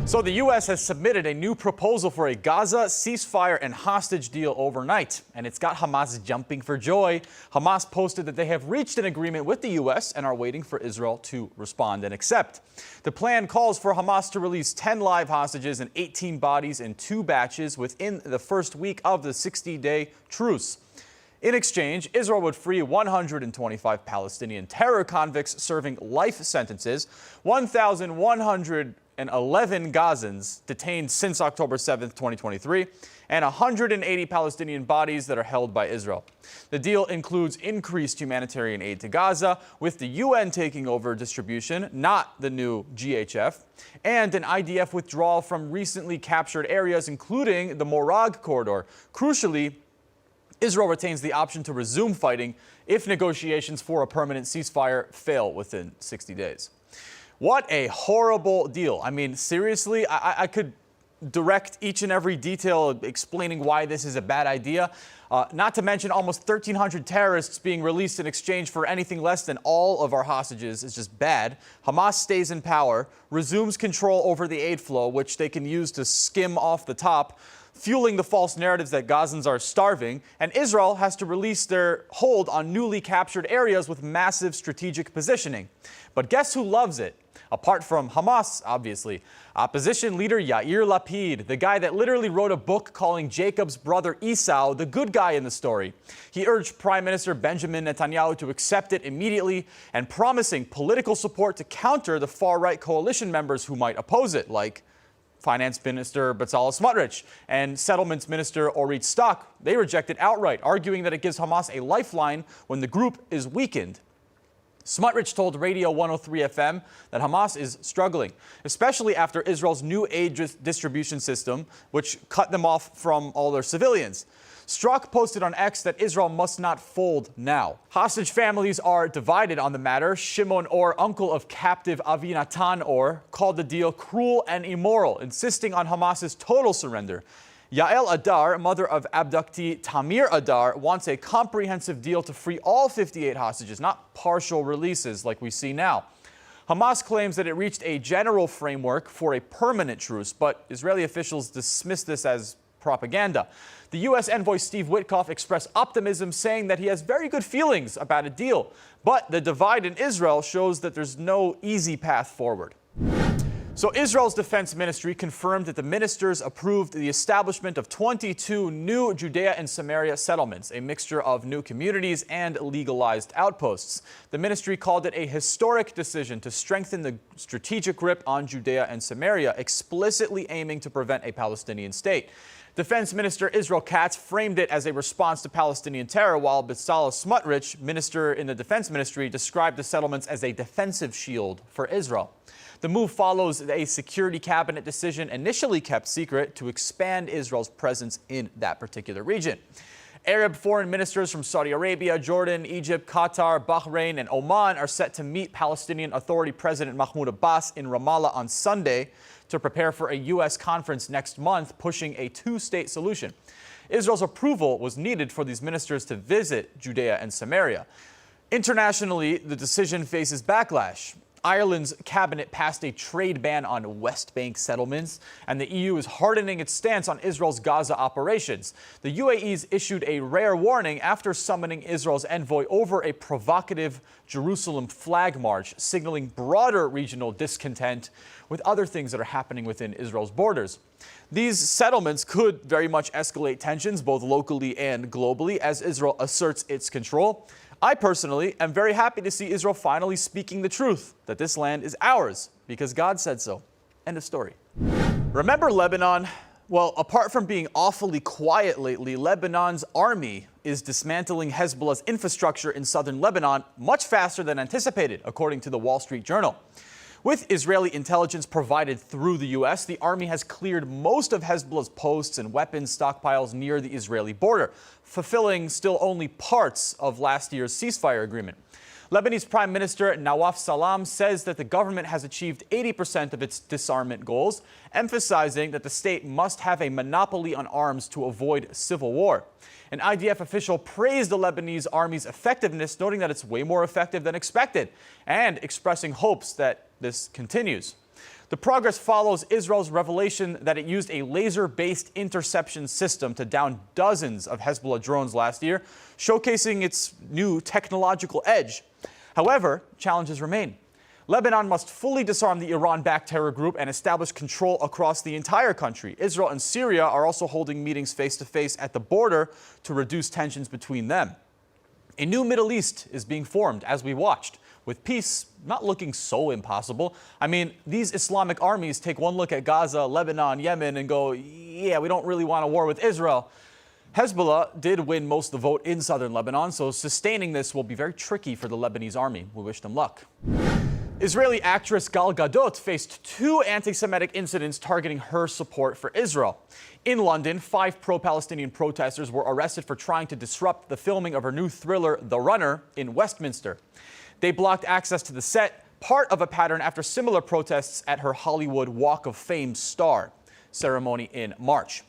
So the U.S. has submitted a new proposal for a Gaza ceasefire and hostage deal overnight, and it's got Hamas jumping for joy. Hamas posted that they have reached an agreement with the U.S. and are waiting for Israel to respond and accept. The plan calls for Hamas to release 10 live hostages and 18 bodies in 2 batches within the first week of the 60-day truce. In exchange, Israel would free 125 Palestinian terror convicts serving life sentences, 1,111 Gazans detained since October 7, 2023, and 180 Palestinian bodies that are held by Israel. The deal includes increased humanitarian aid to Gaza, with the UN taking over distribution, not the new GHF, and an IDF withdrawal from recently captured areas, including the Morag corridor. Crucially, Israel retains the option to resume fighting if negotiations for a permanent ceasefire fail within 60 days. What a horrible deal. I mean, seriously, I could direct each and every detail explaining why this is a bad idea. Not to mention almost 1,300 terrorists being released in exchange for anything less than all of our hostages is just bad. Hamas stays in power, resumes control over the aid flow, which they can use to skim off the top, fueling the false narratives that Gazans are starving, and Israel has to release their hold on newly captured areas with massive strategic positioning. But guess who loves it? Apart from Hamas, obviously. Opposition leader Yair Lapid, the guy that literally wrote a book calling Jacob's brother Esau the good guy in the story. He urged Prime Minister Benjamin Netanyahu to accept it immediately and promising political support to counter the far-right coalition members who might oppose it, like Finance Minister Bezalel Smotrich and Settlements Minister Orit Stak. They reject it outright, arguing that it gives Hamas a lifeline when the group is weakened. Smotrich told Radio 103 FM that Hamas is struggling, especially after Israel's new aid distribution system, which cut them off from all their civilians. Strzok posted on X that Israel must not fold now. Hostage families are divided on the matter. Shimon Or, uncle of captive Avinatan Or, called the deal cruel and immoral, insisting on Hamas's total surrender. Yael Adar, mother of abductee Tamir Adar, wants a comprehensive deal to free all 58 hostages, not partial releases like we see now. Hamas claims that it reached a general framework for a permanent truce, but Israeli officials dismiss this as propaganda. The U.S. envoy Steve Witkoff expressed optimism, saying that he has very good feelings about a deal. But the divide in Israel shows that there's no easy path forward. So Israel's defense ministry confirmed that the ministers approved the establishment of 22 new Judea and Samaria settlements, a mixture of new communities and legalized outposts. The ministry called it a historic decision to strengthen the strategic grip on Judea and Samaria, explicitly aiming to prevent a Palestinian state. Defense Minister Israel Katz framed it as a response to Palestinian terror, while Bezalel Smotrich, minister in the defense ministry, described the settlements as a defensive shield for Israel. The move follows a security cabinet decision initially kept secret to expand Israel's presence in that particular region. Arab foreign ministers from Saudi Arabia, Jordan, Egypt, Qatar, Bahrain, and Oman are set to meet Palestinian Authority President Mahmoud Abbas in Ramallah on Sunday to prepare for a U.S. conference next month pushing a 2-state solution. Israel's approval was needed for these ministers to visit Judea and Samaria. Internationally, the decision faces backlash. Ireland's cabinet passed a trade ban on West Bank settlements, and the EU is hardening its stance on Israel's Gaza operations. The UAE's issued a rare warning after summoning Israel's envoy over a provocative Jerusalem flag march, signaling broader regional discontent with other things that are happening within Israel's borders. These settlements could very much escalate tensions, both locally and globally, as Israel asserts its control. I personally am very happy to see Israel finally speaking the truth, that this land is ours, because God said so. End of story. Remember Lebanon? Well, apart from being awfully quiet lately, Lebanon's army is dismantling Hezbollah's infrastructure in southern Lebanon much faster than anticipated, according to the Wall Street Journal. With Israeli intelligence provided through the U.S., the army has cleared most of Hezbollah's posts and weapons stockpiles near the Israeli border, fulfilling still only parts of last year's ceasefire agreement. Lebanese Prime Minister Nawaf Salam says that the government has achieved 80% of its disarmament goals, emphasizing that the state must have a monopoly on arms to avoid civil war. An IDF official praised the Lebanese army's effectiveness, noting that it's way more effective than expected, and expressing hopes that this continues. The progress follows Israel's revelation that it used a laser-based interception system to down dozens of Hezbollah drones last year, showcasing its new technological edge. However, challenges remain. Lebanon must fully disarm the Iran-backed terror group and establish control across the entire country. Israel and Syria are also holding meetings face-to-face at the border to reduce tensions between them. A new Middle East is being formed as we watched, with peace not looking so impossible. I mean, these Islamic armies take one look at Gaza, Lebanon, Yemen, and go, yeah, we don't really want a war with Israel. Hezbollah did win most of the vote in southern Lebanon, so sustaining this will be very tricky for the Lebanese army. We wish them luck. Israeli actress Gadot faced 2 anti-Semitic incidents targeting her support for Israel. In London, 5 pro-Palestinian protesters were arrested for trying to disrupt the filming of her new thriller, The Runner, in Westminster. They blocked access to the set, part of a pattern after similar protests at her Hollywood Walk of Fame star ceremony in March.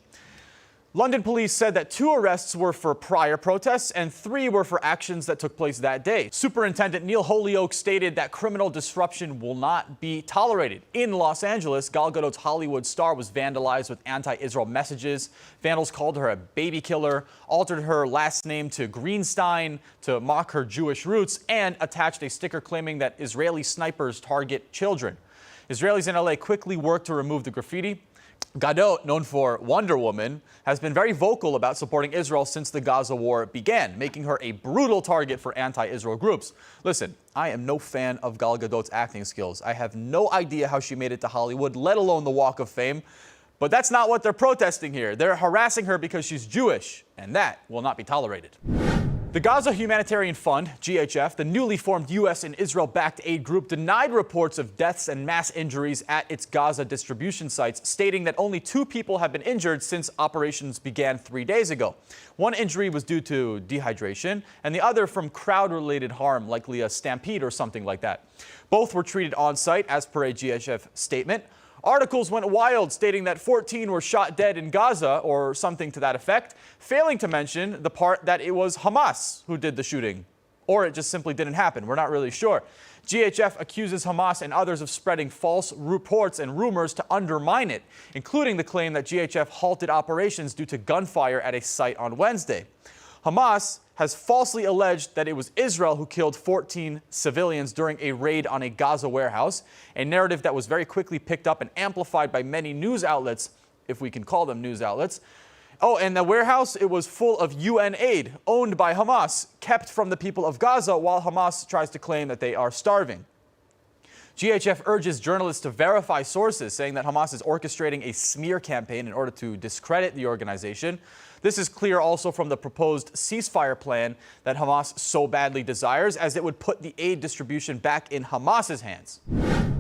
London police said that 2 arrests were for prior protests and 3 were for actions that took place that day. Superintendent Neil Holyoke stated that criminal disruption will not be tolerated. In Los Angeles, Gal Gadot's Hollywood star was vandalized with anti-Israel messages. Vandals called her a baby killer, altered her last name to Greenstein to mock her Jewish roots, and attached a sticker claiming that Israeli snipers target children. Israelis in LA quickly worked to remove the graffiti. Gadot, known for Wonder Woman, has been very vocal about supporting Israel since the Gaza war began, making her a brutal target for anti-Israel groups. Listen, I am no fan of Gal Gadot's acting skills. I have no idea how she made it to Hollywood, let alone the Walk of Fame. But that's not what they're protesting here. They're harassing her because she's Jewish, and that will not be tolerated. The Gaza Humanitarian Fund, GHF, the newly formed U.S. and Israel-backed aid group, denied reports of deaths and mass injuries at its Gaza distribution sites, stating that only 2 people have been injured since operations began 3 days ago. One injury was due to dehydration, and the other from crowd-related harm, likely a stampede or something like that. Both were treated on-site, as per a GHF statement. Articles went wild, stating that 14 were shot dead in Gaza, or something to that effect, failing to mention the part that it was Hamas who did the shooting. Or it just simply didn't happen. We're not really sure. GHF accuses Hamas and others of spreading false reports and rumors to undermine it, including the claim that GHF halted operations due to gunfire at a site on Wednesday. Hamas has falsely alleged that it was Israel who killed 14 civilians during a raid on a Gaza warehouse, a narrative that was very quickly picked up and amplified by many news outlets, if we can call them news outlets. Oh, and the warehouse, it was full of UN aid owned by Hamas, kept from the people of Gaza while Hamas tries to claim that they are starving. GHF urges journalists to verify sources, saying that Hamas is orchestrating a smear campaign in order to discredit the organization. This is clear also from the proposed ceasefire plan that Hamas so badly desires, as it would put the aid distribution back in Hamas's hands.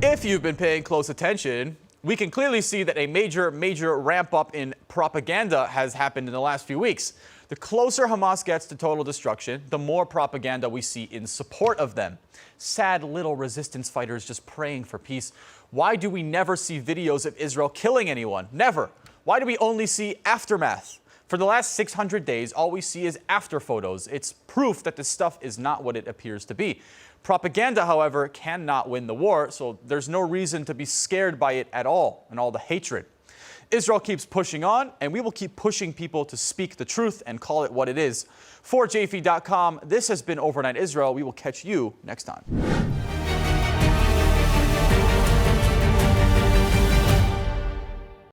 If you've been paying close attention, we can clearly see that a major ramp up in propaganda has happened in the last few weeks. The closer Hamas gets to total destruction, the more propaganda we see in support of them. Sad little resistance fighters just praying for peace. Why do we never see videos of Israel killing anyone? Never. Why do we only see aftermath? For the last 600 days, all we see is after photos. It's proof that this stuff is not what it appears to be. Propaganda, however, cannot win the war, so there's no reason to be scared by it at all, and all the hatred. Israel keeps pushing on, and we will keep pushing people to speak the truth and call it what it is. For JFE.com, this has been Overnight Israel. We will catch you next time.